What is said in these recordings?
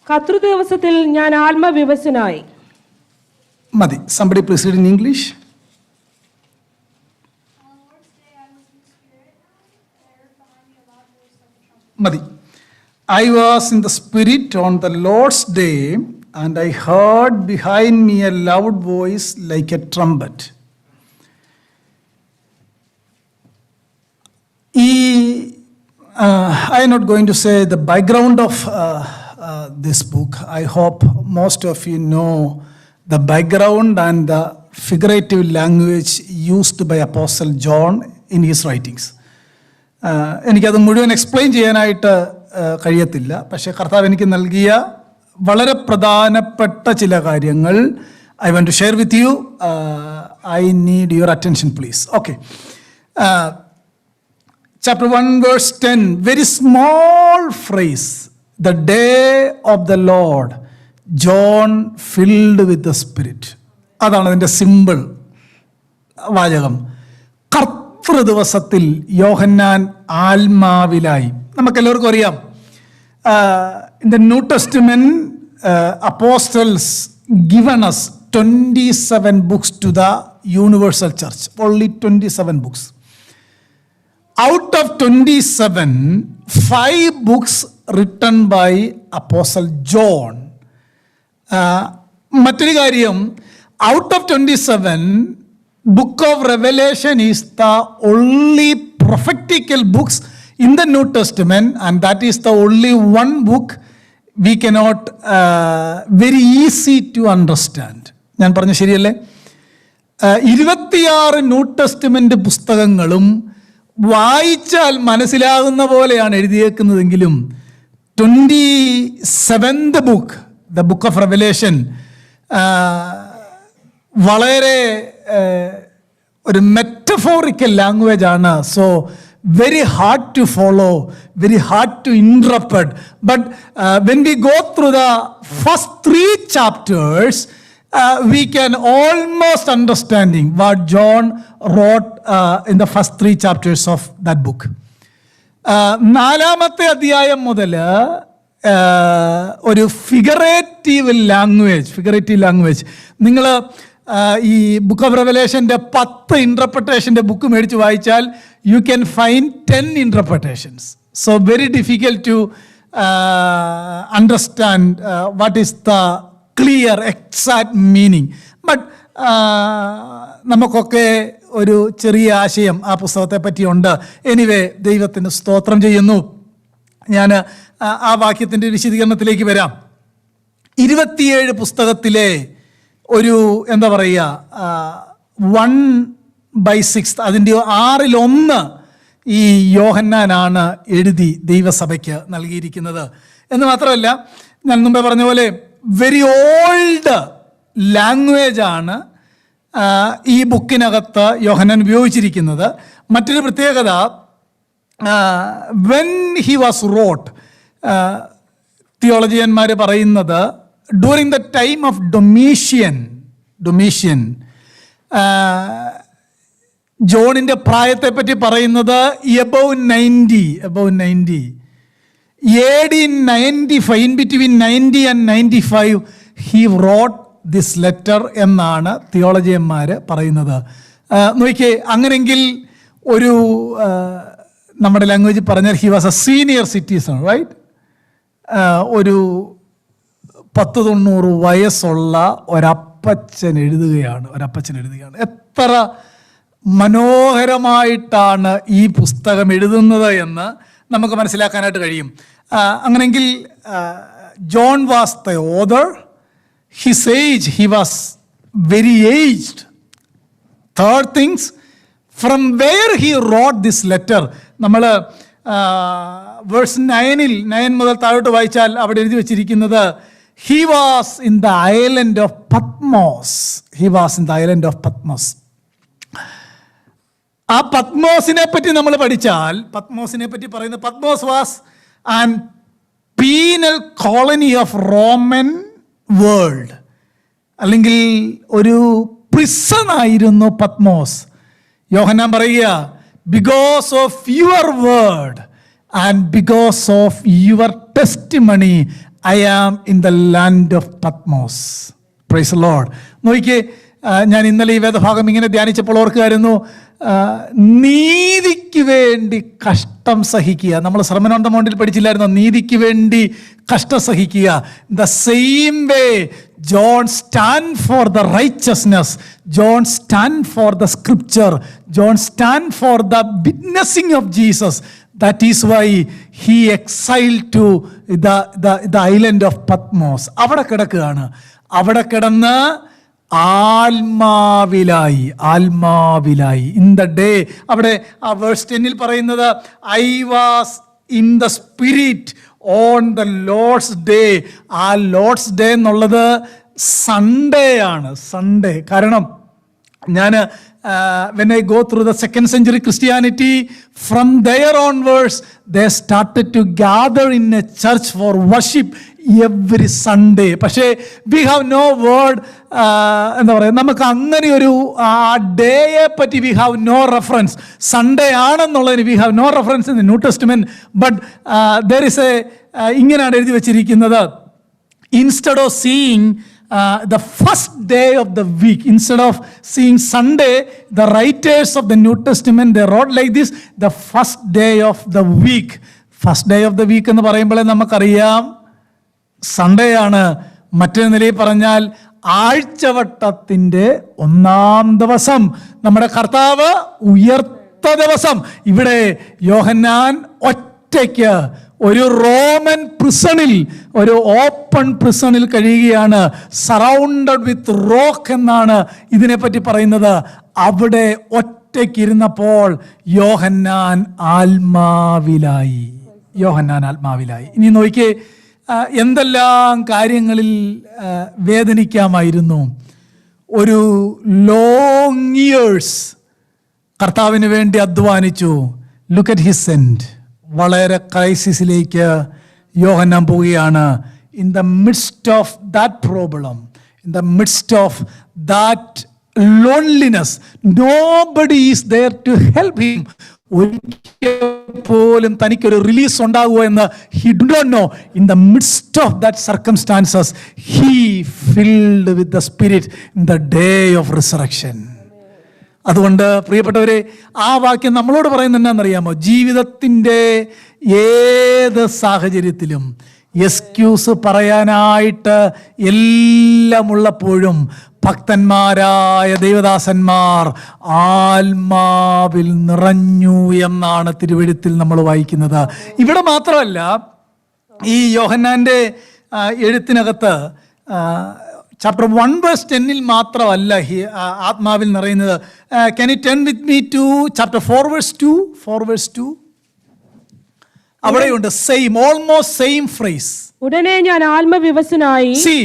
കർത്തൃദിവസത്തിൽ ഞാൻ ആത്മവിവശനായി. മതി. Somebody please read in English. മതി. I was in the Spirit on the Lord's day, and I heard behind me a loud voice like a trumpet. I am not going to say the background of this book. I hope most of you know the background and the figurative language used by Apostle John in his writings. എനിക്കത് മുഴുവൻ explain ചെയ്യാനായിട്ട് കഴിയത്തില്ല. പക്ഷേ കർത്താവ് എനിക്ക് നൽകിയ വളരെ പ്രധാനപ്പെട്ട ചില കാര്യങ്ങൾ I want to share with you. I need your attention, please. Okay. Chapter 1, verse 10, very small phrase. The day of the Lord, John filled with the Spirit. അതാണ് അതിൻ്റെ സിമ്പിൾ വാചകം. കർത്തൃദിവസത്തിൽ യോഹന്നാൻ ആത്മാവിലായി. നമുക്കെല്ലാവർക്കും അറിയാം, in the New Testament, apostles given us 27 books to the universal church. Only 27 books. Out of 27, 5 books written by Apostle John. മറ്റൊരു കാര്യം, out of 27, book of Revelation is the only prophetical books in the New Testament, and that is the only one book we cannot very easy to understand. ഞാൻ പറഞ്ഞ ശരിയല്ലേ? 26 new testament പുസ്തകങ്ങളും വായിച്ചാൽ മനസ്സിലാകുന്ന പോലെയാണ് എഴുതിയേക്കുന്നതെങ്കിലും 27th book, the book of revelation, വളരെ ഒരു metaphorical language ആണ്. So very hard to follow, very hard to interpret. But when we go through the first 3 chapters, we can almost understanding what John wrote in the first 3 chapters of that book. 4-ാമത്തെ അധ്യായം മുതൽ ഒരു figurative language നിങ്ങൾ ഈ book of റെവലേഷൻ്റെ 10 ഇൻ്റർപ്രിട്ടേഷൻ്റെ book മേടിച്ച് വായിച്ചാൽ you can find 10 interpretations. So very difficult to understand what is the clear exact meaning. But നമുക്കൊക്കെ ഒരു ചെറിയ ആശയം ആ പുസ്തകത്തെ പറ്റിയുണ്ട്. എനിവേ, ദൈവത്തിന് സ്തോത്രം ചെയ്യുന്നു. ഞാൻ ആ വാക്യത്തിൻ്റെ വിശദീകരണത്തിലേക്ക് വരാം. 27 പുസ്തകത്തിലെ ഒരു എന്താ പറയുക, 1/6, അതിൻ്റെ 1/6 ഈ യോഹന്നാനാണ് എഴുതി ദൈവസഭയ്ക്ക് നൽകിയിരിക്കുന്നത്. എന്ന് മാത്രമല്ല, ഞാൻ മുമ്പേ പറഞ്ഞ പോലെ വെരി ഓൾഡ് ലാംഗ്വേജ് ആണ് ഈ ബുക്കിനകത്ത് യോഹന്നാൻ ഉപയോഗിച്ചിരിക്കുന്നത്. മറ്റൊരു പ്രത്യേകത, വെൻ ഹി വാസ് റോട്ട്, തിയോളജിയന്മാർ പറയുന്നത് during the time of Domitian, ജോണിൻ്റെ പ്രായത്തെ പറ്റി പറയുന്നത് above 90 AD 95, in between 90 and 95 he wrote this letter എന്നാണ് തിയോളജിയന്മാർ പറയുന്നത്. നോക്കിയേ, അങ്ങനെങ്കിൽ ഒരു നമ്മുടെ ലാംഗ്വേജ് പറഞ്ഞാൽ he was a senior citizen, right? ഒരു 90 വയസ്സുള്ള ഒരപ്പച്ചൻ എഴുതുകയാണ്. എത്ര മനോഹരമായിട്ടാണ് ഈ പുസ്തകം എഴുതുന്നത് എന്ന് നമുക്ക് മനസ്സിലാക്കാനായിട്ട് കഴിയും. അങ്ങനെങ്കിൽ John was the author. His age, he was very aged. Third things, from where he wrote this letter, നമ്മൾ വേഴ്സ് 9 മുതൽ താഴോട്ട് വായിച്ചാൽ അവിടെ എഴുതി വച്ചിരിക്കുന്നത് he was in the island of Patmos. ആ പത്മോസിനെ പറ്റി നമ്മൾ പഠിച്ചാൽ, പത്മോസിനെ പറ്റി പറയുന്നത്, Patmos was an penal colony of Roman world, അല്ലെങ്കിൽ ഒരു പ്രിസൺ ആയിരുന്നു പത്മോസ്. യോഹന്നാൻ പറയുക, because of your word and because of your testimony I am in the land of Patmos. Praise the Lord. നോക്കിക്കേ, ഞാൻ ഇന്നലെ ഈ വേദഭാഗം ഇങ്ങനെ ധ്യാനിച്ചപ്പോൾ ഓർക്കുമായിരുന്നു, നീതിക്ക് വേണ്ടി കഷ്ടം സഹിക്കുക. നമ്മൾ സർമൺ ഓൺ ദ മൗണ്ടിൽ പഠിച്ചില്ലായിരുന്നോ? നീതിക്ക് വേണ്ടി കഷ്ടം സഹിക്കുക. The same way John stand for the righteousness. John stand for the scripture. John stand for the witnessing of Jesus. That is why he exiled to the island of Patmos. അവിടെ കിടക്കുകയാണ്. അവിടെ കിടന്ന് ആത്മാവിലായി ഇൻ ദ ഡേ. അവിടെ ആ verse 10 പറയുന്നത്, I was in the spirit on the Lord's day. ആ Lord's day എന്നുള്ളത് Sunday ആണ്. സൺഡേ കാരണം ഞാൻ when I go through the second century Christianity, from there onwards they started to gather in a church for worship every Sunday. പക്ഷേ we have no word, എന്താ പറയുക, നമുക്ക് അങ്ങനെ ഒരു ആ ഡേയെ പറ്റി we have no reference. Sunday ആണെന്നുള്ളതിന് we have no reference in the New Testament. But there is ഇങ്ങനെയാണ് എഴുതി വച്ചിരിക്കുന്നത്, instead of seeing the first day of the week, instead of seeing Sunday, the writers of the New Testament, they wrote like this, the first day of the week. First day of the week എന്ന് പറയുമ്പോഴേ നമുക്കറിയാം Sunday ആണ്. മറ്റൊരു നിലയിൽ പറഞ്ഞാൽ ആഴ്ചവട്ടത്തിൻ്റെ ഒന്നാം ദിവസം, നമ്മുടെ കർത്താവ് ഉയർത്ത ദിവസം. ഇവിടെ യോഹന്നാൻ ഒറ്റയ്ക്ക് ഒരു റോമൻ പ്രിസണിൽ, ഒരു ഓപ്പൺ പ്രിസണിൽ കഴിയുകയാണ്. സറൗണ്ടഡ് വിത്ത് റോക്ക് എന്നാണ് ഇതിനെപ്പറ്റി പറയുന്നത്. അവിടെ ഒറ്റയ്ക്കിരുന്നപ്പോൾ യോഹന്നാൻ ആത്മാവിലായി. ഇനി നോക്കിയേ, എന്തെല്ലാം കാര്യങ്ങളിൽ വേദനിക്കാമായിരുന്നു. ഒരു ലോങ് ഇയേഴ്സ് കർത്താവിന് വേണ്ടി അധ്വാനിച്ചു. Look at his end. വളരെ ക്രൈസിസിലേക്ക് യോഹന്നാൻ പോവുകയാണ്. In the midst of that problem, in the midst of that loneliness, nobody is there to help him. ഒരിക്കൽ പോലും തനിക്കൊരു റിലീസ് ഉണ്ടാകുമോ എന്ന് he do not know. In the midst of that circumstances he filled with the spirit in the day of resurrection. അതുകൊണ്ട് പ്രിയപ്പെട്ടവരെ, ആ വാക്യം നമ്മളോട് പറയുന്നത് എന്താണെന്നറിയാമോ? ജീവിതത്തിൻ്റെ ഏത് സാഹചര്യത്തിലും എക്സ്ക്യൂസ് പറയാനായിട്ട് എല്ലാം ഉള്ളപ്പോഴും ഭക്തന്മാരായ ദൈവദാസന്മാർ ആത്മാവിൽ നിറഞ്ഞു എന്നാണ് തിരുവെഴുത്തിൽ നമ്മൾ വായിക്കുന്നത്. ഇവിടെ മാത്രമല്ല, ഈ യോഹന്നാൻ്റെ എഴുത്തിനകത്ത് ചാപ്റ്റർ 1 verse 10 മാത്രമല്ല ആത്മാവിൽ നിറയുന്നത്. Can you turn with me to chapter 4 verse 2? 4 verse 2. അവിടെയുണ്ട് സെയിം, ഓൾമോസ്റ്റ് സെയിം ഫ്രേസ്. ഉടനെ ഞാൻ ആത്മവിവശനായി. See,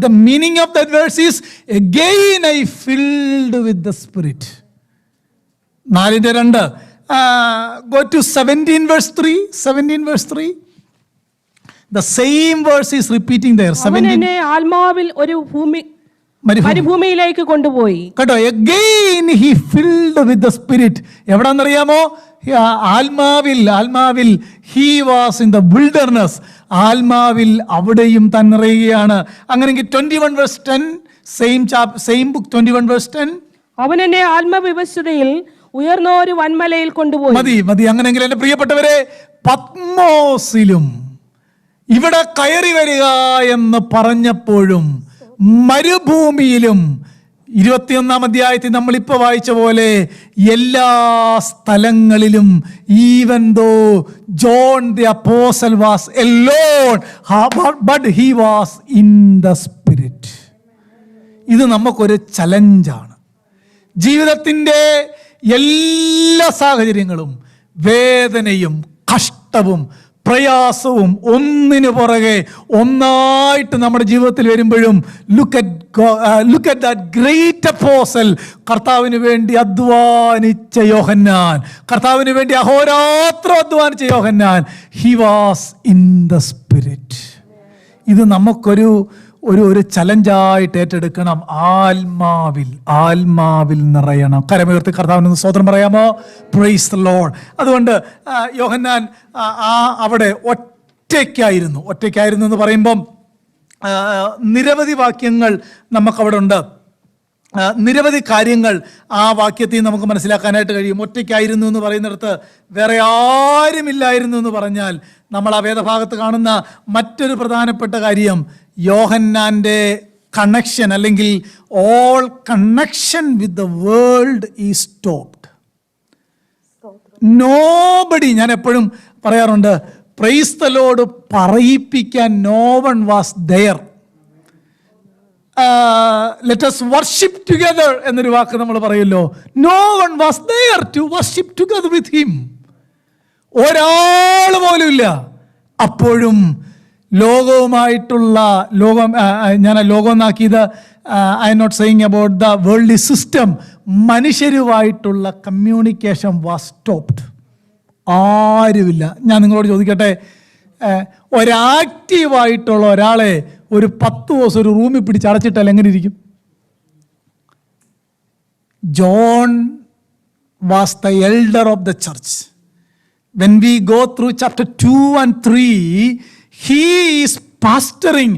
the meaning of that verse is, again I filled with the Spirit. 4:2. Go to 17 verse 3. 17 verse 3. The same verse is repeating there. 17. ആത്മാവിൽ ഒരു മരുഭൂമിയിലേക്ക് കൊണ്ടുപോയി. കേട്ടോ, again he filled with the Spirit. എവിടാന്നറിയാമോ? ആത്മാവിൽ he was in the wilderness. ആത്മാവിൽ അവിടെയും താൻ നിറയുകയാണ്. അങ്ങനെയെങ്കിൽ 21 verse 10, same book 21 verse 10. അവൻ എന്നെ ആത്മവിവശതയിൽ ഉയർന്ന ഒരു വൻമലയിൽ കൊണ്ടുപോയി. മതി. അങ്ങനെയെങ്കിൽ എൻ്റെ പ്രിയപ്പെട്ടവരെ, പത്മോസിലും ഇവിടെ കയറി വരിക എന്ന് പറഞ്ഞപ്പോഴും മരുഭൂമിയിലും 21 അധ്യായത്തിൽ നമ്മളിപ്പോൾ വായിച്ച പോലെ എല്ലാ സ്ഥലങ്ങളിലും, even though John the apostle was alone, but he was in the spirit. ഇത് നമുക്കൊരു ചലഞ്ചാണ്. ജീവിതത്തിൻ്റെ എല്ലാ സാഹചര്യങ്ങളും, വേദനയും കഷ്ടവും പ്രയാസവും ഒന്നിനു പുറകെ ഒന്നായിട്ട് നമ്മുടെ ജീവിതത്തിൽ വരുമ്പോഴും look at that great apostle, കർത്താവിന് വേണ്ടി അധ്വാനിച്ച യോഹന്നാൻ, കർത്താവിന് വേണ്ടി അഹോരാത്രം അധ്വാനിച്ച Yohannan, he was in the spirit. ഇത് നമുക്കൊരു ഒരു ചലഞ്ചായിട്ട് ഏറ്റെടുക്കണം. ആത്മാവിൽ നിറയണം. കരമുയർത്തി കർത്താവിന് സ്തോത്രം പറയാമോ? Praise the Lord. അതുകൊണ്ട് യോഹന്നാൻ അവിടെ ഒറ്റയ്ക്കായിരുന്നു എന്ന് പറയുമ്പം നിരവധി വാക്യങ്ങൾ നമുക്കവിടെ ഉണ്ട്. നിരവധി കാര്യങ്ങൾ ആ വാക്യത്തിൽ നമുക്ക് മനസ്സിലാക്കാനായിട്ട് കഴിയും. ഒറ്റയ്ക്കായിരുന്നു എന്ന് പറയുന്നിടത്ത് വേറെ ആരുമില്ലായിരുന്നു എന്ന് പറഞ്ഞാൽ നമ്മൾ ആ വേദഭാഗത്ത് കാണുന്ന മറ്റൊരു പ്രധാനപ്പെട്ട കാര്യം യോഹന്നാൻ്റെ കണക്ഷൻ അല്ലെങ്കിൽ all connection with the world is stopped. Nobody, ഞാൻ എപ്പോഴും പറയാറുണ്ട്, പ്രൈസ് ദ ലോർഡ് പറയിപ്പിക്കാൻ no one was there. Let us worship together എന്നൊരു വാക്ക് നമ്മൾ പറയുമല്ലോ. No one was there to worship together with him. ഒരാൾ പോലും ഇല്ല. അപ്പോഴും ലോകവുമായിട്ടുള്ള ഞാൻ ലോകം എന്നാക്കിയത് I am not saying about the worldly system. മനുഷ്യരുമായിട്ടുള്ള കമ്മ്യൂണിക്കേഷൻ വാസ് സ്റ്റോപ്ഡ്. ആരുമില്ല. ഞാൻ നിങ്ങളോട് ചോദിക്കട്ടെ, ഒരാക്റ്റീവായിട്ടുള്ള ഒരാളെ ഒരു 10 ദിവസം ഒരു റൂമിൽ പിടിച്ച് അടച്ചിട്ടാൽ എങ്ങനെ ഇരിക്കും? John was the elder of the church. When we go through chapter 2 and 3, he is pastoring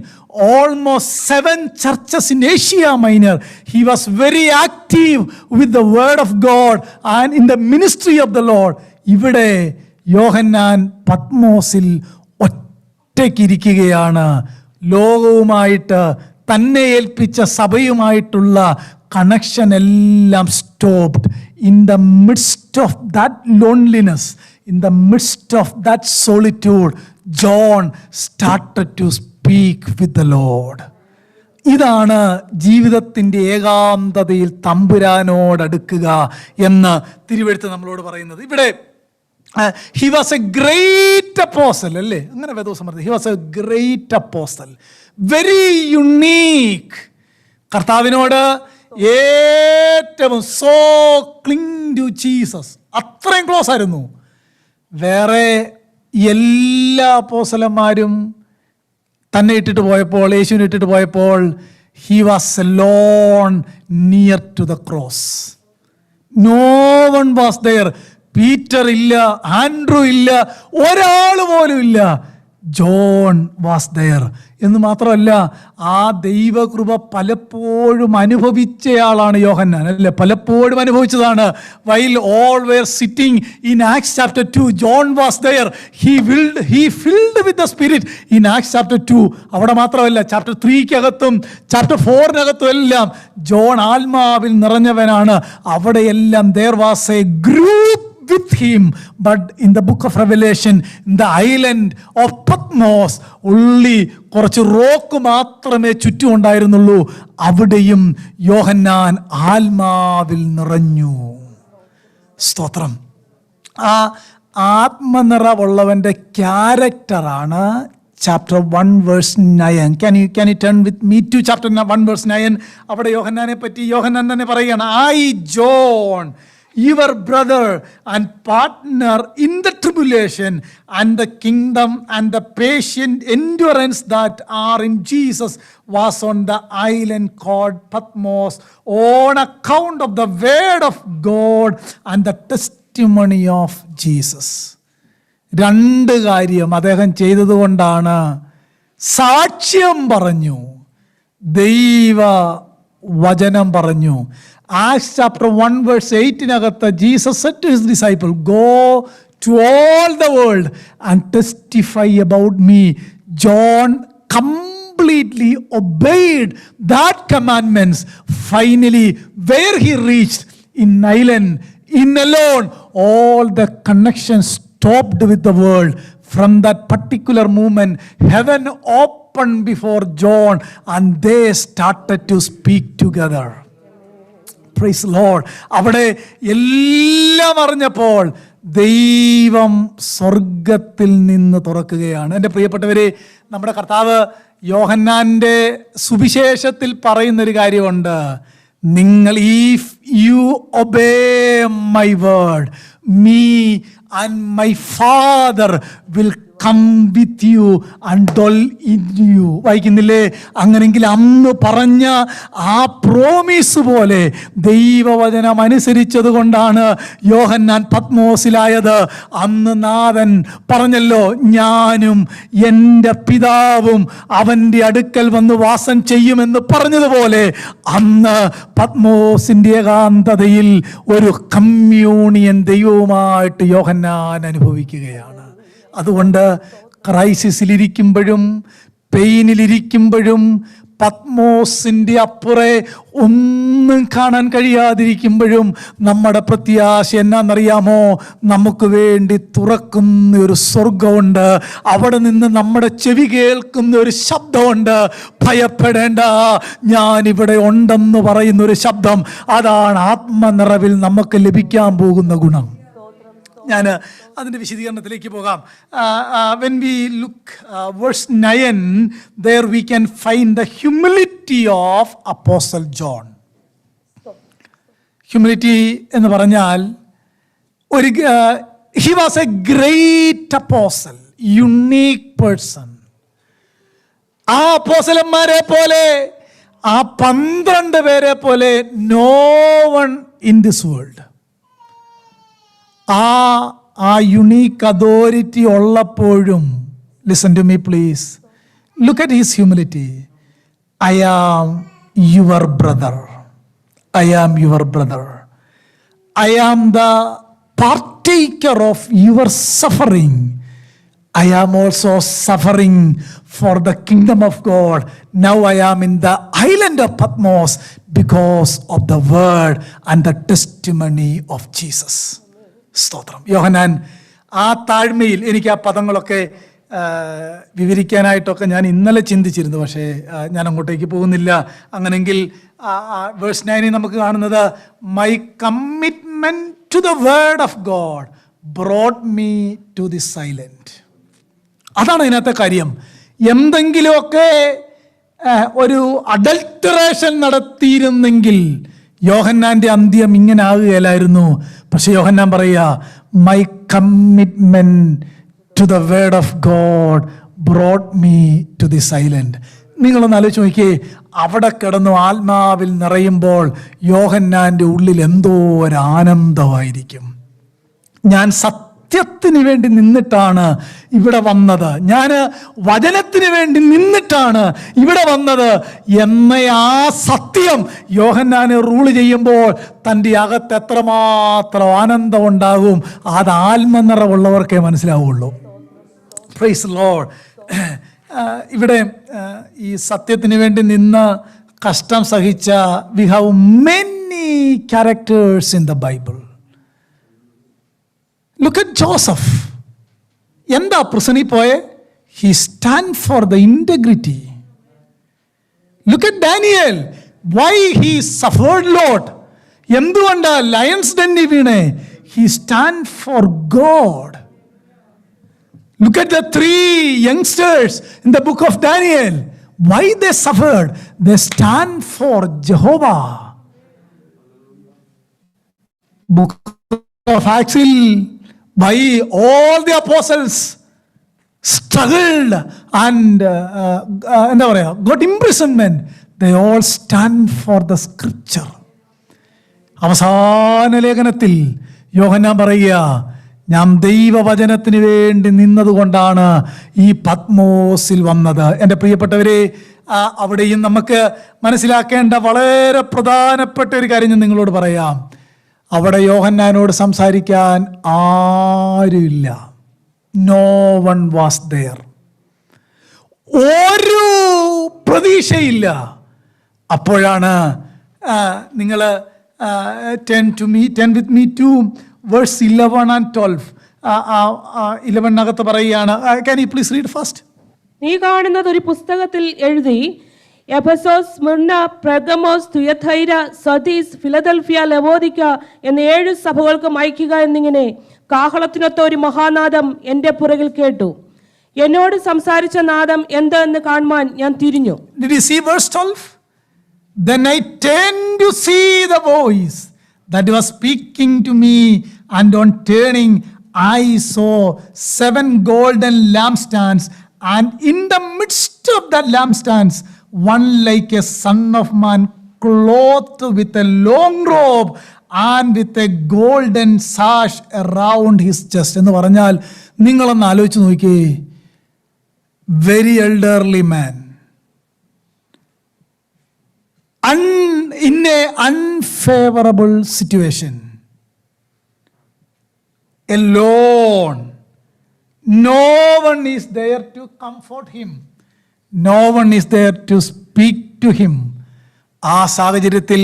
almost 7 churches in Asia Minor. He was very active with the word of God and in the ministry of the Lord. ഇവിടെ യോഹന്നാൻ പത്മോസിൽ ഒറ്റയ്ക്കിരിക്കുകയാണ്. ലോകവുമായിട്ട് തന്നെ ഏൽപ്പിച്ച സഭയുമായിട്ടുള്ള connection എല്ലാം stopped. In the midst of that loneliness, in the midst of that solitude, John started to speak with the Lord. ഇതാണ് ജീവിതത്തിൻ്റെ ഏകാന്തതയിൽ തമ്പുരാനോടടുക്കുക എന്ന് തിരുവെഴുത്ത് നമ്മളോട് പറയുന്നത്. ഇവിടെ he was a great apostle, അല്ലേ? അങ്ങനെ വേദോസം പറഞ്ഞത്. He was a great apostle, very unique. കർത്താവിനോട് ഏറ്റവും സോ ക്ലിങ് ടു ജീസസ്, അത്രയും ക്ലോസ് ആയിരുന്നു. വേറെ എല്ലാ അപ്പോസ്തലന്മാരും തന്നെ ഇട്ടിട്ട് പോയപ്പോൾ, യേശുവിനെ ഇട്ടിട്ട് പോയപ്പോൾ, he was alone near to the cross. No one was there. Peter ഇല്ല, ആൻഡ്രൂ ഇല്ല, ഒരാൾ പോലും ഇല്ല. John was there. എന്ന് മാത്രമല്ല, ആ ദൈവകൃപ പലപ്പോഴും അനുഭവിച്ചയാളാണ് യോഹന്നാൻ, അല്ലേ? പലപ്പോഴും അനുഭവിച്ചതാണ്. While all were sitting in Acts chapter 2, John was there. He filled with the spirit in Acts chapter 2. അവിടെ മാത്രമല്ല, ചാപ്റ്റർ 3-കകത്തും ചാപ്റ്റർ 4-നകത്തും എല്ലാം ജോൺ ആത്മാവിൽ നിറഞ്ഞവനാണ്. അവിടെയെല്ലാം there was a group with him, but in the book of Revelation, in the island of Patmos, only കുറച്ച് rock മാത്രമേ ചുറ്റും ഉണ്ടായിരുന്നുള്ളൂ. അവിടെയും യോഹന്നാൻ ആത്മാവിൽ നിറഞ്ഞു. സ്തോത്രം. ആ ആത്മനിറവുള്ളവൻ്റെ ക്യാരക്ടറാണ് chapter 1 verse 9. Can you turn with me to chapter 1 verse 9? അവിടെ യോഹന്നാനെ പറ്റി യോഹന്നാൻ തന്നെ പറയുകയാണ്, I John, your brother and partner in the tribulation and the kingdom and the patient endurance that are in Jesus, was on the island called Patmos on account of the word of God and the testimony of Jesus. 2 കാര്യം അദ്ദേഹം ചെയ്തതുകൊണ്ടാണ്. സാക്ഷ്യം പറഞ്ഞു, ദൈവ വചനം പറഞ്ഞു. Acts chapter 1 verse 8-നകത്ത് Jesus said to his disciple, go to all the world and testify about me. John completely obeyed that commandments. Finally, where he reached, in island, in alone, all the connections stopped with the world. From that particular moment, heaven opened before John and they started to speak together. Praise the Lord. അവിടെ എല്ലാം അറിഞ്ഞപ്പോൾ ദൈവം സ്വർഗത്തിൽ നിന്ന് തുറക്കുകയാണ്. എൻ്റെ പ്രിയപ്പെട്ടവരെ, നമ്മുടെ കർത്താവ് യോഹന്നാൻ്റെ സുവിശേഷത്തിൽ പറയുന്നൊരു കാര്യമുണ്ട്. നിങ്ങൾ if you obey my word, me and my Father will come with you and dwell in you. വായിക്കുന്നില്ലേ? അങ്ങനെങ്കിൽ അന്ന് പറഞ്ഞ ആ പ്രോമിസ് പോലെ ദൈവവചനം അനുസരിച്ചത് കൊണ്ടാണ് യോഹന്നാൻ പത്മോസിലായത്. അന്ന് നാഥൻ പറഞ്ഞല്ലോ, ഞാനും എൻ്റെ പിതാവും അവൻ്റെ അടുക്കൽ വന്ന് വാസം ചെയ്യുമെന്ന് പറഞ്ഞതുപോലെ അന്ന് പത്മോസിൻ്റെ ഏകാന്തതയിൽ ഒരു കമ്മ്യൂണിയൻ ദൈവവുമായിട്ട് യോഹന്നാൻ അനുഭവിക്കുകയാണ്. അതുകൊണ്ട് ക്രൈസിസിലിരിക്കുമ്പോഴും പെയിനിലിരിക്കുമ്പോഴും പത്മോസിൻ്റെ അപ്പുറേ ഒന്നും കാണാൻ കഴിയാതിരിക്കുമ്പോഴും നമ്മുടെ പ്രത്യാശ എന്നാണെന്നറിയാമോ? നമുക്ക് വേണ്ടി തുറക്കുന്ന ഒരു സ്വർഗമുണ്ട്. അവിടെ നിന്ന് നമ്മുടെ ചെവി കേൾക്കുന്ന ഒരു ശബ്ദമുണ്ട്. ഭയപ്പെടേണ്ട, ഞാനിവിടെ ഉണ്ടെന്ന് പറയുന്നൊരു ശബ്ദം. അതാണ് ആത്മനിറവിൽ നമുക്ക് ലഭിക്കാൻ പോകുന്ന ഗുണം. ഞാൻ അതിൻ്റെ വിശദീകരണത്തിലേക്ക് പോകാം. When we look verse 9, there we can find the humility of Apostle John. Humility എന്ന് പറഞ്ഞാൽ he was a great apostle, unique person. ആ അപ്പോസ്തലന്മാരെ പോലെ, ആ 12 പേരെ പോലെ no one in this world. ആ യുണീക്ക് അതോറിറ്റി ഉള്ളപ്പോഴും, listen to me please, look at his humility. I am your brother, I am your brother, I am the partaker of your suffering, I am also suffering for the kingdom of God. Now I am in the island of Patmos because of the word and the testimony of Jesus. സ്തോത്രം. യോഹന്നാൻ ആ താഴ്മയിൽ, എനിക്ക് ആ പദങ്ങളൊക്കെ വിവരിക്കാനായിട്ടൊക്കെ ഞാൻ ഇന്നലെ ചിന്തിച്ചിരുന്നു, പക്ഷേ ഞാൻ അങ്ങോട്ടേക്ക് പോകുന്നില്ല. അങ്ങനെങ്കിൽ വേഴ്സ് 9 നമുക്ക് കാണുന്നത്, my commitment to the word of God brought me to the silent. അതാണ് ഇതിനകത്തെ കാര്യം. എന്തെങ്കിലുമൊക്കെ ഒരു അഡൾട്ടറേഷൻ നടത്തിയിരുന്നെങ്കിൽ യോഹന്നാൻ്റെ അന്ത്യം ഇങ്ങനെ ആകുകയില്ലായിരുന്നു. പക്ഷെ യോഹന്നാൻ പറയുക, my commitment to the word of God brought me to the silent. നിങ്ങളൊന്ന് ആലോചിച്ച് നോക്കിയേ, അവിടെ കിടന്നു ആത്മാവിൽ നിറയുമ്പോൾ യോഹന്നാൻ്റെ ഉള്ളിൽ എന്തോ ഒരു ആനന്ദമായിരിക്കും. ഞാൻ സത്യത്തിന് വേണ്ടി നിന്നിട്ടാണ് ഇവിടെ വന്നത്, ഞാൻ വചനത്തിന് വേണ്ടി നിന്നിട്ടാണ് ഇവിടെ വന്നത് എന്ന ആ സത്യം യോഹന്നാനെ റൂൾ ചെയ്യുമ്പോൾ തൻ്റെ അകത്ത് എത്രമാത്രം ആനന്ദം ഉണ്ടാകും, അത് ആത്മനിറവുള്ളവർക്കേ മനസ്സിലാവുള്ളൂ. Praise Lord. ഇവിടെ ഈ സത്യത്തിന് വേണ്ടി നിന്ന് കഷ്ടം സഹിച്ച we have many characters in the Bible. Look at Joseph. എന്താ പ്രസനിൽ പോയെ? He stand for the integrity. Look at Daniel. Why he suffered lot? എന്തുകൊണ്ടാ ലയൺസ് ഡെന്നി വീണേ? He stand for God. Look at the 3 youngsters in the book of Daniel. Why they suffered? They stand for Jehovah. Book of Acts, by all the apostles struggled and എന്താ പറയുക, got imprisonment. They all stand for the scripture. അവസാന ലേഖനത്തിൽ യോഹന്നാൻ പറയുക, ഞാൻ ദൈവവചനത്തിന് വേണ്ടി നിന്നതുകൊണ്ടാണ് ഈ പത്മോസിൽ വന്നത്. എൻ്റെ പ്രിയപ്പെട്ടവരെ, അവിടെയും നമുക്ക് മനസ്സിലാക്കേണ്ട വളരെ പ്രധാനപ്പെട്ട ഒരു കാര്യം ഞാൻ നിങ്ങളോട് പറയാം. അവിടെ യോഹന്നാനോട് സംസാരിക്കാൻ ആരുമില്ല. No one was there. ഒരു പ്രതീക്ഷയില്ല. അപ്പോഴാണ് നിങ്ങൾ 10 with me to verse 11 and 12. 11 പറയുകയാണ്. Can you please read first? നീ കാണുന്നത് ഒരു പുസ്തകത്തിൽ എഴുതി, Ephesus, Smyrna, Pergamos, Thyatira, Sardis, Philadelphia, Laodicea എന്ന 7 സഭകൾക്കും അയക്കുക എന്നിങ്ങനെ കാഹളത്തിനൊത്ത ഒരു മഹാനാദം എൻ്റെ പുറകിൽ കേട്ടു. എന്നോട് സംസാരിച്ച നാദം എന്തെന്ന് കാണുവാൻ ഞാൻ തിരിഞ്ഞു. Did you see verse 12? Then I turned to see the voice that was speaking to me, and on turning I saw 7 golden lampstands, and in the midst of the lampstands, one like a son of man, clothed with a long robe and with a golden sash around his chest. എന്ന് പറഞ്ഞാൽ നിങ്ങളൊന്ന് ആലോചിച്ച് നോക്കിയേ, very elderly man, in a unfavorable situation, alone. No one is there to comfort him. No one is there to speak to him. ആ സാഹചര്യത്തിൽ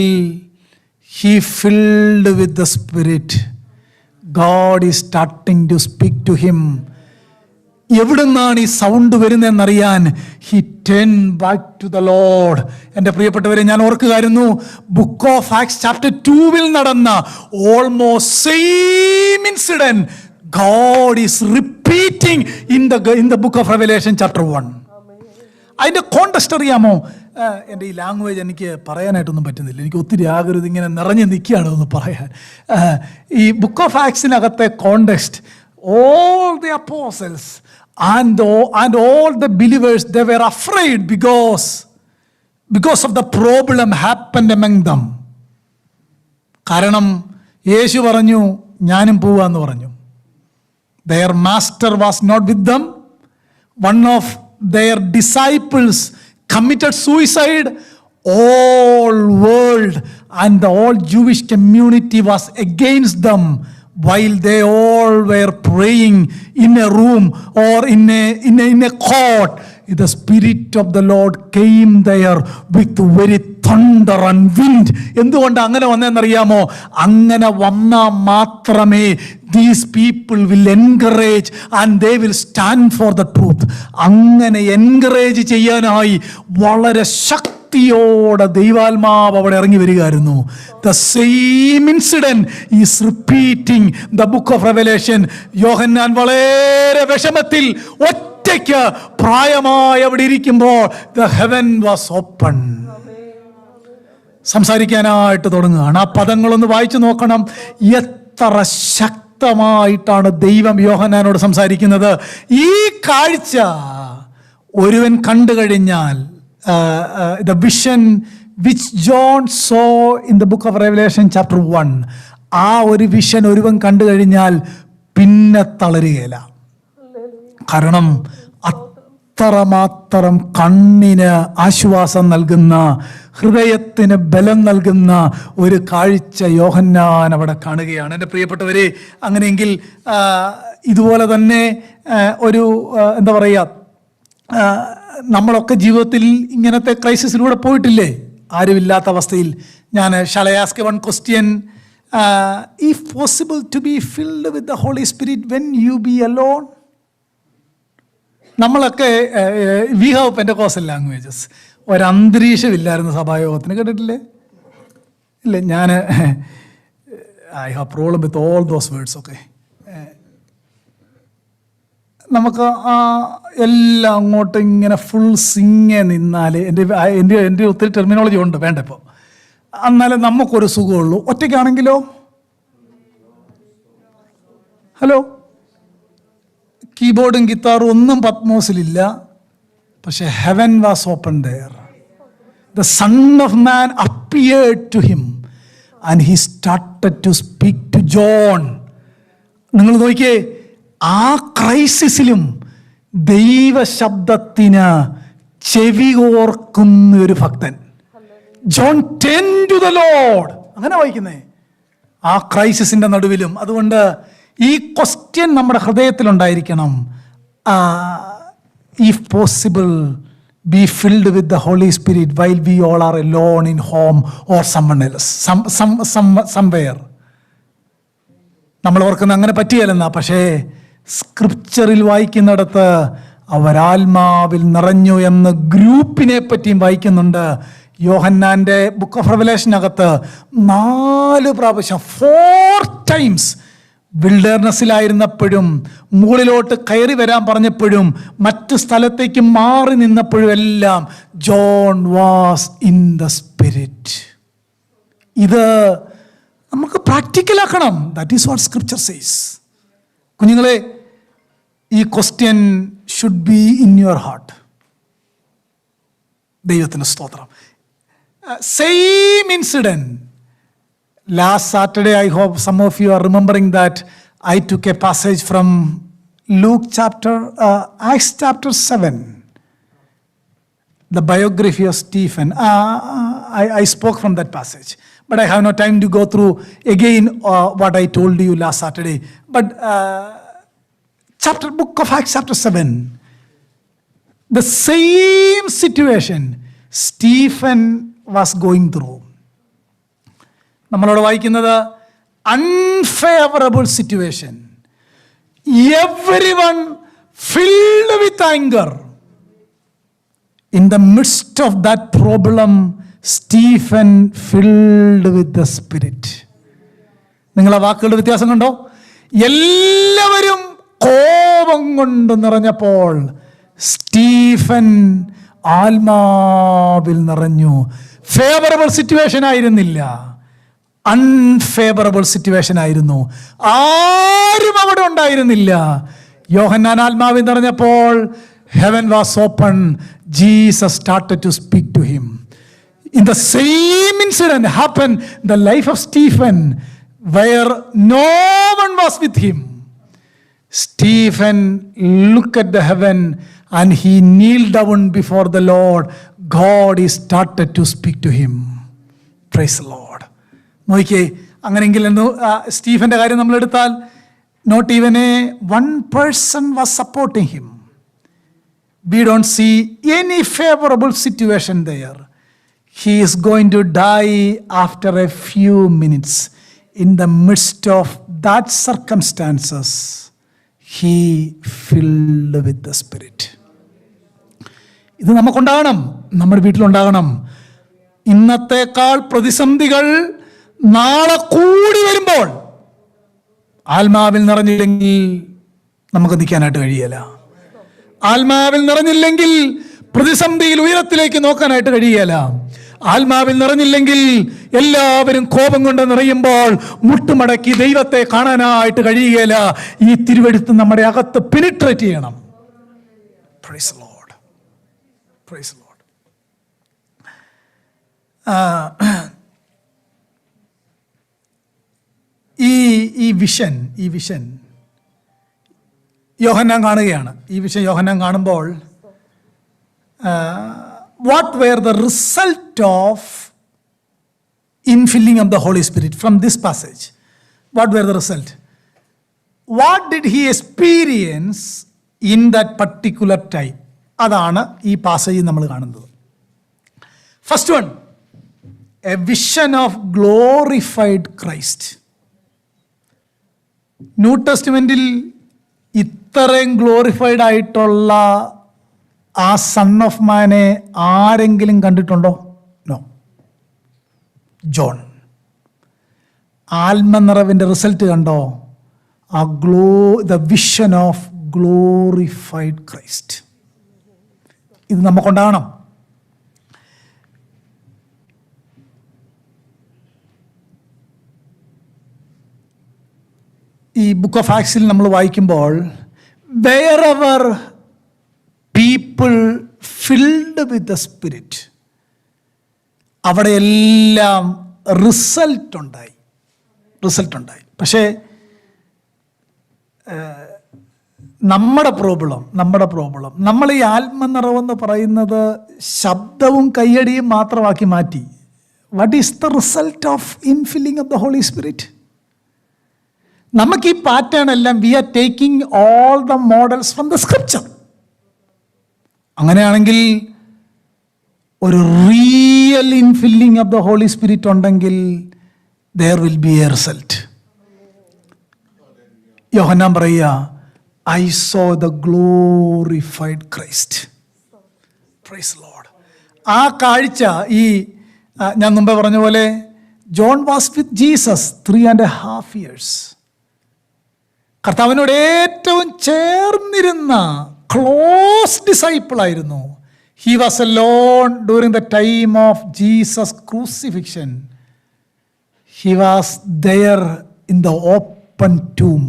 he filled with the Spirit. God is starting to speak to him. എവിടെ നിന്നാണ് ഈ sound വരുന്നതെന്നറിയാൻ he turned back to the Lord. എൻ്റെ പ്രിയപ്പെട്ടവരെ, ഞാൻ ഓർക്കുകയായിരുന്നു, ബുക്ക് ഓഫ് ആക്ട്സ് ചാപ്റ്റർ 2 നടന്ന almost same incident God is repeating in the book of Revelation chapter 1. അതിൻ്റെ കോണ്ടസ്റ്റ് അറിയാമോ? എൻ്റെ ഈ ലാംഗ്വേജ് എനിക്ക് പറയാനായിട്ടൊന്നും പറ്റുന്നില്ല, എനിക്ക് ഒത്തിരി ആകരുത്, ഇങ്ങനെ നിറഞ്ഞു നിൽക്കുകയാണ് ഒന്ന് പറയാൻ. ഈ ബുക്ക് ഓഫ് ആക്ട്സിനകത്തെ context, all the apostles and all the believers, they were afraid because of the problem happened among them. കാരണം യേശു പറഞ്ഞു ഞാനും പോവാന്ന് പറഞ്ഞു. Their master was not with them. One of their disciples committed suicide. All world and the whole Jewish community was against them while they all were praying in a room or in a court. The Spirit of the Lord came there with very thunder and wind. എന്തുകൊണ്ട് അങ്ങനെ വന്നതെന്നറിയാമോ? അങ്ങനെ വന്നാൽ മാത്രമേ these people will encourage and they will stand for the truth. അങ്ങനെ encourage ചെയ്യാനായി വളരെ ശക്തിയോടെ ദൈവാത്മാവ് അവിടെ ഇറങ്ങി വരികയായിരുന്നു. The same incident is repeating the book of Revelation. യോഹന്നാൻ വളരെ വിഷമത്തിൽ ഒറ്റയ്ക്ക് പ്രായമായി അവിടെ ഇരിക്കുമ്പോൾ the heaven was open. സംസാരിക്കാനായിട്ട് തുടങ്ങുകയാണ്. ആ പദങ്ങളൊന്ന് വായിച്ചു നോക്കണം. എത്ര ശക്തമായിട്ടാണ് ദൈവം യോഹന്നാനോട് സംസാരിക്കുന്നത്. ഈ കാഴ്ച ഒരുവൻ കണ്ടു കഴിഞ്ഞാൽ, the vision which John saw in the book of Revelation chapter 1, ആ ഒരു വിഷൻ ഒരുവൻ കണ്ടു കഴിഞ്ഞാൽ പിന്നെ തളരുകയില്ല. കാരണം അത്രമാത്രം കണ്ണിന് ആശ്വാസം നൽകുന്ന, ഹൃദയത്തിന് ബലം നൽകുന്ന ഒരു കാഴ്ച യോഹന്നാൻ അവിടെ കാണുകയാണ്. എൻ്റെ പ്രിയപ്പെട്ടവരെ, അങ്ങനെയെങ്കിൽ ഇതുപോലെ തന്നെ ഒരു എന്താ പറയുക, നമ്മളൊക്കെ ജീവിതത്തിൽ ഇങ്ങനത്തെ ക്രൈസിസിലൂടെ പോയിട്ടില്ലേ? ആരുമില്ലാത്ത അവസ്ഥയിൽ. shall I ask one question? If possible to be filled with the Holy Spirit when you be alone? നമ്മളൊക്കെ വി ഹാവ് പെൻറ്റക്കോസ്റ്റൽ ലാംഗ്വേജസ്. ഒരന്തരീക്ഷമില്ലായിരുന്നു സഭായോഗത്തിന്, കേട്ടിട്ടില്ലേ? ഇല്ല, ഞാൻ I have problem with all those words. Okay, നമുക്ക് എല്ലാം അങ്ങോട്ട് ഇങ്ങനെ ഫുൾ സിങ്ങെ നിന്നാൽ, എൻ്റെ ഒത്തിരി ടെർമിനോളജി ഉണ്ട്, വേണ്ട ഇപ്പോൾ. എന്നാലും നമുക്കൊരു സുഖമുള്ളൂ. ഒറ്റയ്ക്കാണെങ്കിലോ? ഹലോ, കീബോർഡും ഗിത്താറും ഒന്നും പത്മോസിലില്ല, പക്ഷെ heaven was open there. The son of man appeared to him and he started to speak to John. നിങ്ങൾ നോക്കിയേ, ആ ക്രൈസിസിലും ദൈവശബ്ദത്തിന് ചെവി ഓർക്കുന്ന ഒരു ഭക്തൻ. John turned to the Lord. അങ്ങനെ വായിക്കുന്നേ ആ ക്രൈസിസിന്റെ നടുവിലും. അതുകൊണ്ട് ഈ ക്വസ്റ്റ്യൻ നമ്മുടെ ഹൃദയത്തിലുണ്ടായിരിക്കണം. If possible be filled with the Holy Spirit while we all are alone in home or someone else, somewhere. നമ്മൾ ഓർക്കുന്ന അങ്ങനെ പറ്റിയല്ലെന്നാ, പക്ഷേ സ്ക്രിപ്ചറിൽ വായിക്കുന്നിടത്ത് അവരാത്മാവിൽ നിറഞ്ഞു എന്ന് ഗ്രൂപ്പിനെ പറ്റിയും വായിക്കുന്നുണ്ട്. യോഹന്നാൻ്റെ ബുക്ക് ഓഫ് റെവലേഷനകത്ത് 4 പ്രാവശ്യം 4 times വിൽഡർനെസ്സിലായിരുന്നപ്പോഴും, മുകളിലോട്ട് കയറി വരാൻ പറഞ്ഞപ്പോഴും, മറ്റു സ്ഥലത്തേക്ക് മാറി നിന്നപ്പോഴും എല്ലാം John was in the spirit. ഇത് നമുക്ക് പ്രാക്ടിക്കലാക്കണം. That is what scripture says. കുഞ്ഞുങ്ങളെ, ഈ question should be in your heart. ദൈവത്തിന് സ്തോത്രം. Same incident. Last Saturday, I hope some of you are remembering that I took a passage from Acts chapter 7, the biography of Stephen. I spoke from that passage, but I have no time to go through again what I told you last Saturday. But book of Acts chapter 7, the same situation Stephen was going through. നമ്മളോട് വായിക്കുന്നത് unfavourable situation, everyone filled with anchor. In the midst of that problem Stephen filled with the spirit. നിങ്ങൾ ആ വാക്കുകളുടെ വ്യത്യാസം കണ്ടോ? എല്ലാവരും കോപം കൊണ്ട് നിറഞ്ഞപ്പോൾ സ്റ്റീഫൻ ആത്മാവിൽ നിറഞ്ഞു. ഫേവറബിൾ സിറ്റുവേഷൻ ആയിരുന്നില്ല, അൺഫേവറബിൾ സിറ്റുവേഷൻ ആയിരുന്നു. ആരും അവിടെ ഉണ്ടായിരുന്നില്ല. യോഹന്നാൻ ആത്മാവിൽ നിറഞ്ഞപ്പോൾ heaven was open. Jesus started to speak to him. In the same incident happened in the life of Stephen, where no one was with him. Stephen looked at the heaven and he kneeled down before the Lord. God is started to speak to him. Praise the Lord. നോക്കിയേ, അങ്ങനെയെങ്കിൽ സ്റ്റീഫന്റെ കാര്യം നമ്മൾ എടുത്താൽ, not even one person was supporting him. We don't see any favourable situation there. He is going to die after a few minutes. In the midst of that circumstances he filled with the spirit. ഇത് നമുക്കുണ്ടാകണം, നമ്മുടെ വീട്ടിലുണ്ടാകണം. ഇന്നത്തേക്കാൾ പ്രതിസന്ധികൾ നാളെ കൂടി വരുമ്പോൾ ആത്മാവിൽ നിറഞ്ഞില്ലെങ്കിൽ നമുക്ക് നിൽക്കാനായിട്ട് കഴിയില്ല. ആത്മാവിൽ നിറഞ്ഞില്ലെങ്കിൽ പ്രതിസന്ധിയിൽ ഉയരത്തിലേക്ക് നോക്കാനായിട്ട് കഴിയില്ല. ആത്മാവിൽ നിറഞ്ഞില്ലെങ്കിൽ എല്ലാവരും കോപം കൊണ്ട് നിറയുമ്പോൾ മുട്ടുമടക്കി ദൈവത്തെ കാണാനായിട്ട് കഴിയുകയില്ല. ഈ തിരുവെഴുത്ത് നമ്മുടെ അകത്ത് പെനിട്രേറ്റ് ചെയ്യണം. Praise the Lord, praise the Lord. ഈ വിഷൻ യോഹന്നാൻ കാണുകയാണ്. ഈ വിഷൻ യോഹന്നാൻ കാണുമ്പോൾ what were the result of infilling of the Holy Spirit from this passage? What were the result? What did he experience in that particular time? അതാണ് ഈ പാസേജിൽ നമ്മൾ കാണുന്നത്. First one, a vision of glorified Christ. New ടെസ്റ്റ്മെന്റിൽ ഇത്രയും glorified ആയിട്ടുള്ള ആ son of മാനെ ആരെങ്കിലും കണ്ടിട്ടുണ്ടോ? നോ. ജോൺ. ആത്മനിറവിൻ്റെ റിസൾട്ട് കണ്ടോ? The vision of glorified Christ. ഇത് നമുക്കുണ്ടാകണം. ഈ ബുക്ക് ഓഫ് ആക്സിൽ നമ്മൾ വായിക്കുമ്പോൾ wherever people filled with the spirit, അവിടെ എല്ലാം റിസൾട്ട് ഉണ്ടായി. പക്ഷേ നമ്മുടെ പ്രോബ്ലം നമ്മൾ ഈ ആത്മനിറവെന്ന് പറയുന്നത് ശബ്ദവും കയ്യടിയും മാത്രമാക്കി മാറ്റി. What is the result of infilling of the holy Spirit? നമുക്ക് ഈ പാറ്റേൺ എല്ലാം we are taking all the models from the scripture. അങ്ങനെയാണെങ്കിൽ ഒരു real infilling of the holy Spirit ഉണ്ടെങ്കിൽ there will be a result. Yohannan പറയുക, I saw the glorified Christ. Praise the Lord. ആ കാഴ്ച ഞാൻ മുമ്പേ പറഞ്ഞ പോലെ John was with Jesus 3.5 years. കർത്താവിനോട് ഏറ്റവും ചേർന്നിരുന്ന ക്ലോസ് ഡിസൈപ്പിൾ ആയിരുന്നു. He was alone during the time of Jesus' crucifixion. He was there in the open tomb.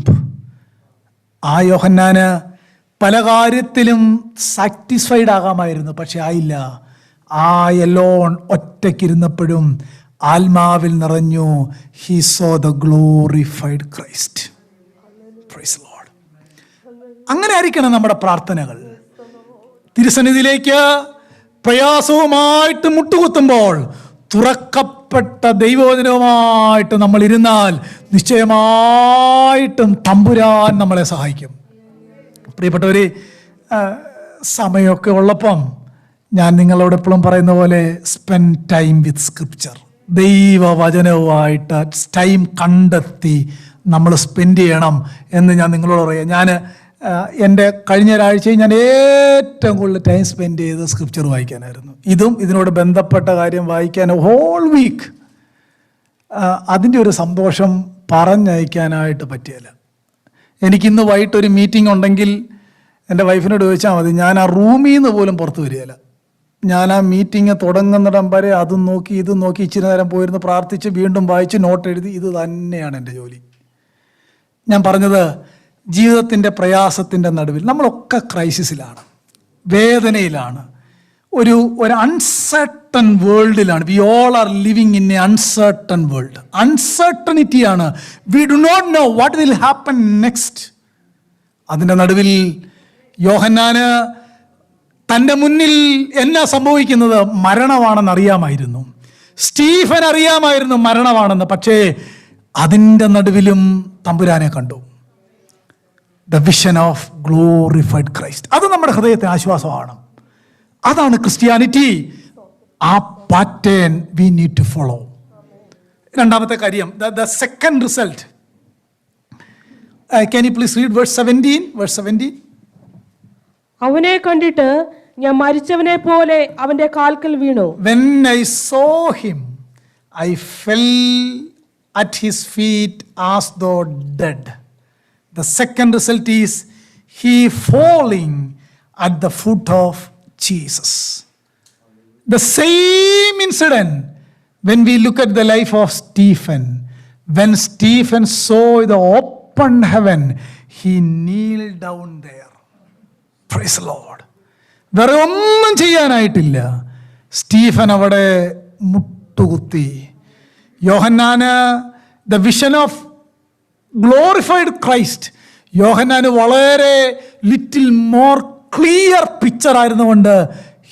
ആ യോഹന്നാന് പല കാര്യത്തിലും സാറ്റിസ്ഫൈഡ് ആകാമായിരുന്നു, പക്ഷെ ആയില്ല. ആ എലോൺ ഒറ്റയ്ക്കിരുന്നപ്പോഴും ആത്മാവിൽ നിറഞ്ഞു. He so the glorified Christ. Praise the Lord. അങ്ങനെ ആയിരിക്കണം നമ്മുടെ പ്രാർത്ഥനകൾ. തിരുസന്നിധിയിലേക്ക് പ്രയാസവുമായിട്ട് മുട്ടുകുത്തുമ്പോൾ തുറക്കപ്പെട്ട ദൈവവചനവുമായിട്ട് നമ്മൾ ഇരുന്നാൽ നിശ്ചയമായിട്ടും തമ്പുരാൻ നമ്മളെ സഹായിക്കും. പ്രിയപ്പെട്ടവരെ, സമയമൊക്കെ ഉള്ളപ്പം ഞാൻ നിങ്ങളോട് എപ്പോഴും പറയുന്ന പോലെ സ്പെൻഡ് ടൈം വിത്ത് സ്ക്രിപ്ചർ. ദൈവവചനവുമായിട്ട് ടൈം കണ്ടെത്തി നമ്മൾ സ്പെൻഡ് ചെയ്യണം എന്ന് ഞാൻ നിങ്ങളോട് പറയാം. എൻ്റെ കഴിഞ്ഞ ഒരാഴ്ചയിൽ ഞാൻ ഏറ്റവും കൂടുതൽ ടൈം സ്പെൻഡ് ചെയ്ത് സ്ക്രിപ്ചർ വായിക്കാനായിരുന്നു. ഇതും ഇതിനോട് ബന്ധപ്പെട്ട കാര്യം വായിക്കാൻ ഹോൾ വീക്ക്. അതിൻ്റെ ഒരു സന്തോഷം പറഞ്ഞയക്കാനായിട്ട് പറ്റിയല്ല. എനിക്കിന്ന് വൈകിട്ടൊരു മീറ്റിംഗ് ഉണ്ടെങ്കിൽ എൻ്റെ വൈഫിനോട് ചോദിച്ചാൽ മതി, ഞാൻ ആ റൂമിൽ നിന്ന് പോലും പുറത്ത് വരികയില്ല. ഞാൻ ആ മീറ്റിംഗ് തുടങ്ങുന്നിടം വരെ അതും നോക്കി ഇതും നോക്കി ഇച്ചിരി നേരം പോയിരുന്ന് പ്രാർത്ഥിച്ച് വീണ്ടും വായിച്ച് നോട്ട് എഴുതി, ഇത് തന്നെയാണ് എൻ്റെ ജോലി. ഞാൻ പറഞ്ഞത്, ജീവിതത്തിൻ്റെ പ്രയാസത്തിൻ്റെ നടുവിൽ നമ്മളൊക്കെ ക്രൈസിസിലാണ്, വേദനയിലാണ്, ഒരു അൺസർട്ടൺ വേൾഡിലാണ്. We all are living in a uncertain world. അൺസർട്ടണിറ്റിയാണ്. We do not know what will happen next. അതിൻ്റെ നടുവിൽ യോഹന്നാന് തൻ്റെ മുന്നിൽ എന്നാ സംഭവിക്കുന്നത് മരണമാണെന്ന് അറിയാമായിരുന്നു. സ്റ്റീഫൻ അറിയാമായിരുന്നു മരണമാണെന്ന്. പക്ഷേ അതിൻ്റെ നടുവിലും തമ്പുരാനെ കണ്ടു. The vision of glorified Christ. അത് നമ്മുടെ ഹൃദയത്തിന് ആശ്വാസമാണ്. അതാണ് ക്രിസ്ത്യാനിറ്റി. ആ pattern we need to follow. രണ്ടാമത്തെ കാര്യം, the second result. Can you please read verse 17? Verse 17. അവനെ കണ്ടിട്ട് ഞാൻ മരിച്ചവനെ പോലെ അവന്റെ കാൽക്കൽ വീണു. When I saw him, I fell at his feet as though dead. The second result is he falling at the foot of Jesus. The same incident when we look at the life of Stephen. When Stephen saw the open heaven, he kneeled down there. Praise the Lord. വേറെ ഒന്നും ചെയ്യാനായിട്ടില്ല. Stephen അവിടെ മുട്ടുകുത്തി. യോഹന്നാന് the vision of glorified Christ, യോഹന്നാന് വളരെ little more clear picture ആയിരുന്നുകൊണ്ട്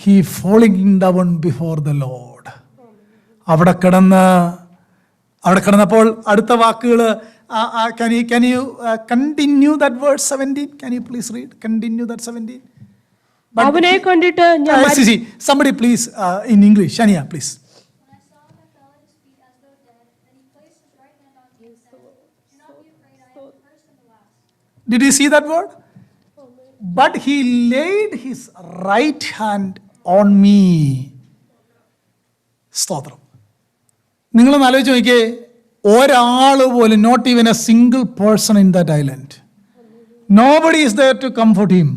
he falling down before the lord. അവിടെ കിടന്നപ്പോൾ അടുത്ത വാക്കുകൾ, can you continue that verse 17? Can you please read? Continue that 17. അവനെ കണ്ടിട്ട് ഞാൻ somebody please in English. Shania, please. When I saw him, I fell at his feet as though dead. Then he placed his right hand on me and said, "Do not be afraid, I am the first and the last." Did you see that word? But he laid his right hand on me. സ്തോത്രം. നിങ്ങളൊന്ന് ആലോചിച്ച് നോക്കിയേ, ഒരാൾ പോലും, not even a single person in that island, nobody is there to comfort him.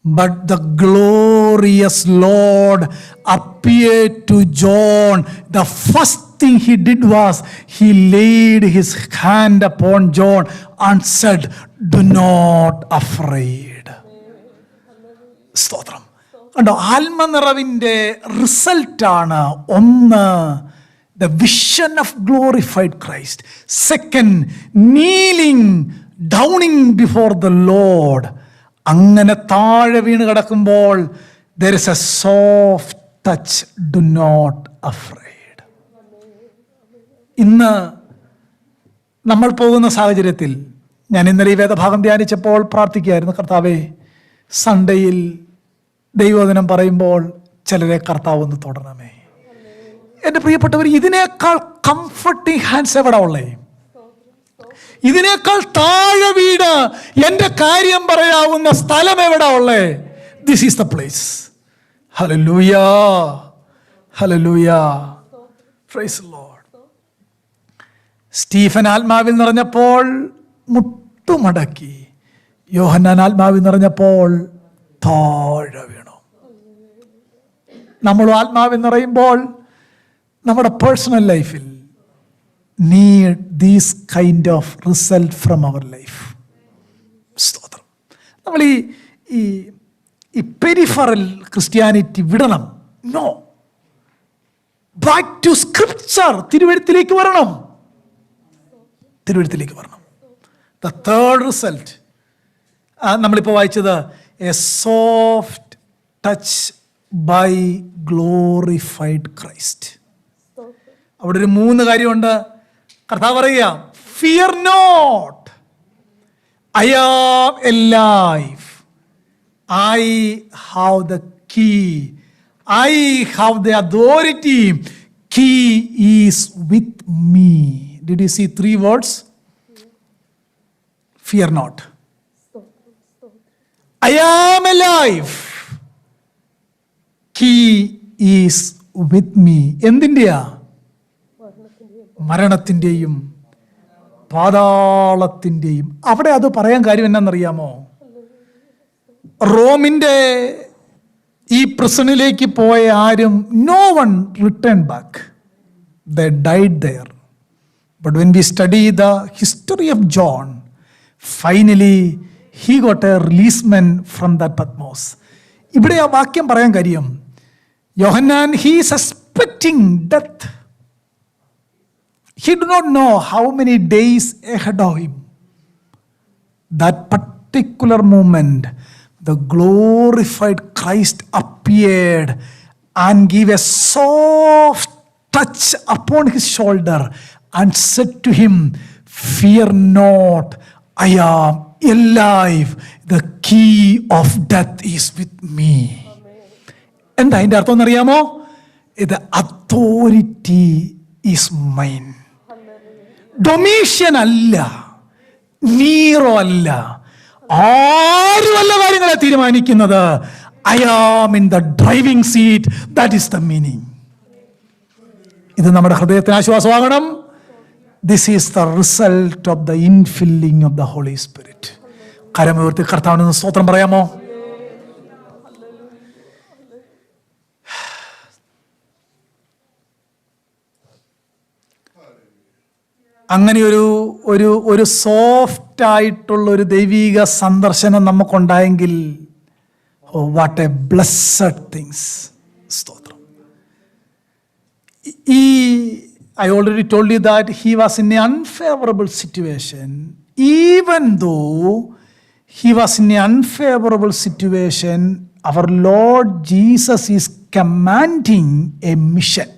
But the glorious Lord appeared to John. The first thing he did was he laid his hand upon John and said, "Do not afraid." സ്തോത്രം. കണ്ടോ, ആത്മനിറവിൻ്റെ റിസൾട്ടാണ് ഒന്ന്, the vision of glorified Christ. Second, kneeling, downing before the Lord. അങ്ങനെ താഴെ വീണ് കിടക്കുമ്പോൾ there is a soft touch, do not afraid. ഇന്ന് നമ്മൾ പോകുന്ന സാഹചര്യത്തിൽ, ഞാൻ ഇന്നലെ ഈ വേദഭാഗം ധ്യാനിച്ചപ്പോൾ പ്രാർത്ഥിക്കുകയായിരുന്നു, കർത്താവേ, സൺഡേയിൽ ദൈവവചനം പറയുമ്പോൾ ചിലരെ കർത്താവ് ഒന്ന് തൊടണമേ. എൻ്റെ പ്രിയപ്പെട്ടവർ, ഇതിനേക്കാൾ കംഫർട്ടിങ് ഹാൻഡ്സ് എവിടെ ഉള്ളേ? ഇതിനേക്കാൾ താഴെ വീട് എൻ്റെ കാര്യം പറയാവുന്ന സ്ഥലം എവിടെ ഉള്ളേ? This is the place. Hallelujah, hallelujah, praise the Lord. Stephen ആത്മാവിൽ നിറഞ്ഞപ്പോൾ മുട്ടുമടക്കി. യോഹന്നാൻ ആത്മാവിൽ നിറഞ്ഞപ്പോൾ താഴെ വീണു. നമ്മൾ ആത്മാവിൽ നിറയുമ്പോൾ നമ്മുടെ പേഴ്സണൽ ലൈഫിൽ need these kind of result from our life. സ്തോത്രം. നമ്മൾ ഈ ഈ പെരിഫറൽ ക്രിസ്ത്യാനിറ്റി വിടണം. No, back to scripture. തിരുവെഴുത്തിലേക്ക് വരണം, തിരുവെഴുത്തിലേക്ക് വരണം. ദ തേർഡ് റിസൾട്ട് നമ്മളിപ്പോൾ വായിച്ചത്, a soft touch by glorified Christ. അവിടെ ഒരു 3 കാര്യമുണ്ട്. കർത്താവ് പറയുക, fear not, I am alive. I have the key. I have the authority. Key is with me. Did you see 3 words? Fear not. I am alive. Key is with me. എന്തിൻ്റെയാ? മരണത്തിൻ്റെയും പാതാളത്തിൻ്റെയും. അവിടെ അത് പറയാൻ കാര്യം എന്നാണെന്നറിയാമോ? റോമിൻ്റെ ഈ പ്രിസണിലേക്ക് പോയ ആരും, no one return back. They died there. But when we study the history of John, finally he got a releasement from that Patmos. ഇവിടെ ആ വാക്യം പറയാൻ കാര്യം, Yohannan, he suspecting death. He did not know how many days ahead of him. That particular moment, the glorified Christ appeared and gave a soft touch upon his shoulder and said to him, fear not, I am alive. The key of death is with me. എന്താ അതിൻ്റെ അർത്ഥം എന്നറിയാമോ? ഇത് authority is mine. Domitian അല്ല, Nero അല്ല, ആരുമല്ല കാര്യങ്ങളെ തീരുമാനിക്കുന്നത്. I am in the driving seat. That is the meaning. ഇത് നമ്മുടെ ഹൃദയത്തിന് ആശ്വാസമാകണം. This is the result of the infilling of the holy spirit. കരമുയർത്തി കർത്താവിന് സ്തോത്രം പറയാമോ? അങ്ങനെ ഒരു സോഫ്റ്റ് ആയിട്ടുള്ള ഒരു ദൈവിക സന്ദർശനം നമുക്കുണ്ടായെങ്കിൽ, വാട്ട് എ ബ്ലെസ്സഡ് തിങ്സ്. സ്തോത്രം. I already told you that he was in an unfavorable situation. Even though he was in an unfavorable situation, our Lord Jesus is commanding a mission.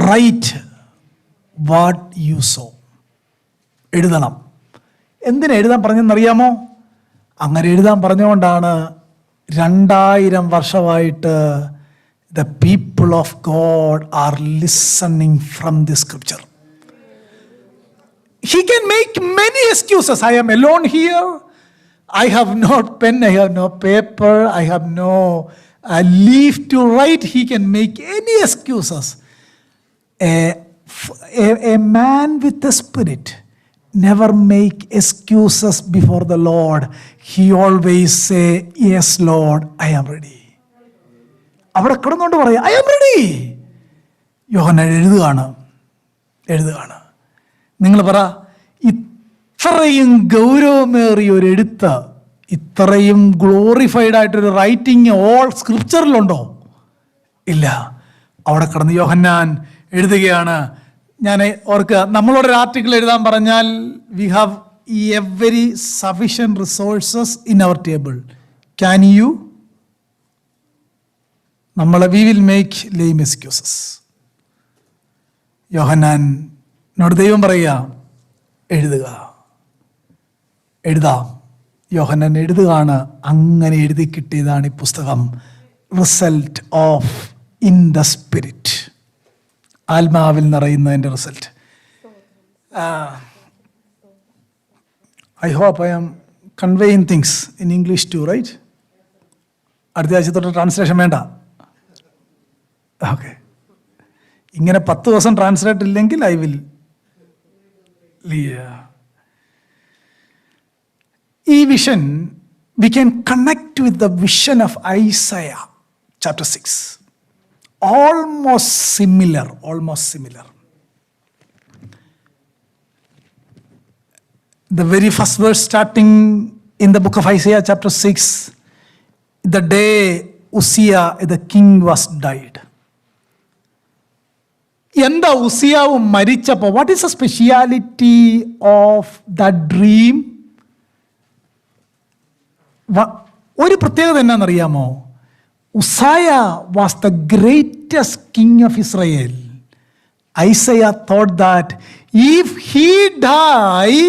Write what you saw. എഴുതണം. എന്തിനാ എഴുതാൻ പറഞ്ഞെന്നറിയാമോ? അങ്ങനെ എഴുതാൻ പറഞ്ഞുകൊണ്ടാണ് 2000 വർഷമായിട്ട് the people of God are listening from the scripture. He can make many excuses. I am alone here. I have no pen, I have no paper, I have no leaf to write. He can make any excuses. A man with a spirit never make excuses before the Lord. He always say, yes Lord, I am ready. അവിടെ കിടന്നുകൊണ്ട് പറയാം, I am ready. യോഹന്നാൻ എഴുതുകയാണ്. നിങ്ങൾ പറ, ഇത്രയും ഗൗരവമേറിയ ഒരു എഴുത്ത്, ഇത്രയും ഗ്ലോറിഫൈഡ് ആയിട്ടൊരു റൈറ്റിംഗ് ഓൾ സ്ക്രിപ്ചറിലുണ്ടോ? ഇല്ല. അവിടെ കിടന്ന് യോഹന്നാൻ എഴുതുകയാണ്. ഞാൻ ഓർക്കുക, നമ്മളോടൊരു ആർട്ടിക്കിൾ എഴുതാൻ പറഞ്ഞാൽ we have every sufficient resources in our table. Can you? We will make lame excuses. യോഹന്നാനോട് ദൈവം പറയുക, എഴുതാം. യോഹന്നാൻ എഴുതുകയാണ്. അങ്ങനെ എഴുതി കിട്ടിയതാണ് ഈ പുസ്തകം, result of in the spirit. ആത്മാവിൽ നിറയുന്നതിൻ്റെ result. I hope I am conveying things in English too, right? അടുത്ത ആഴ്ച തൊട്ട് ട്രാൻസ്ലേഷൻ വേണ്ട. ഓക്കെ. ഇങ്ങനെ 10 ദിവസം ട്രാൻസ്ലേറ്റ് ഇല്ലെങ്കിൽ ഐ വിൽ ഈ vision we can connect with the vision of Isaiah chapter 6. Almost similar. the very first verse starting in the book of Isaiah chapter 6, the day Uzziah the king was died. എന്താ ഉസിയാവ് മരിച്ചപ്പോൾ what is a speciality of the dream? ഒരു പ്രത്യേകത എന്നാണെന്നറിയാമോ? Uzziah was the greatest king of Israel. Isaiah thought that if he die,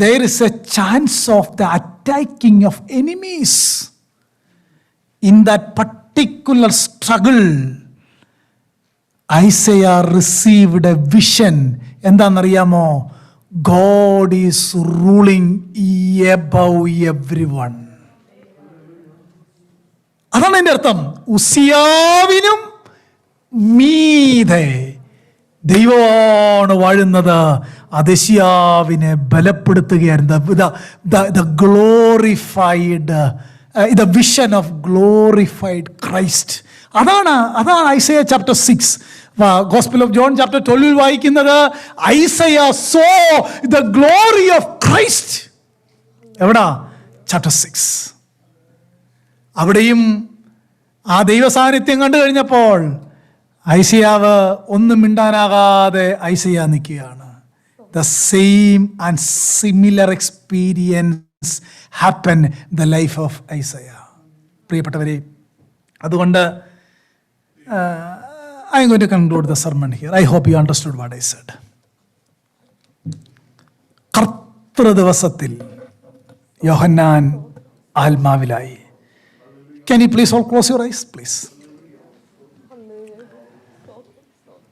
there is a chance of the attacking of enemies. In that particular struggle, Isaiah received a vision. എന്താണെന്നറിയാമോ? God is ruling above everyone. അതാണ് എൻ്റെ അർത്ഥം. ഉസിയാവിനും മീതെ ദൈവമാണ് വാഴുന്നത്. അദശിയാവിനെ ബലപ്പെടുത്തുകയായിരുന്നു. The glorified, the vision of glorified Christ. അതാണ് Isaiah chapter 6. Gospel of John chapter 12 വായിക്കുന്നത് Isaiah saw the glory of Christ. എവിടാ? ചാപ്റ്റർ 6. അവിടെയും ആ ദൈവ സാന്നിധ്യം കണ്ടു കഴിഞ്ഞപ്പോൾ ഐസയാവ് ഒന്നും മിണ്ടാനാകാതെ ഐസയ നിൽക്കുകയാണ്. The same and similar experience happen the life of Isaiah. പ്രിയപ്പെട്ടവരെ, അതുകൊണ്ട് I am going to conclude the sermon here. I hope you understood what I said. കർത്തൃ ദിവസത്തിൽ യോഹന്നാൻ ആത്മാവിലായി. Can you please all close your eyes, please?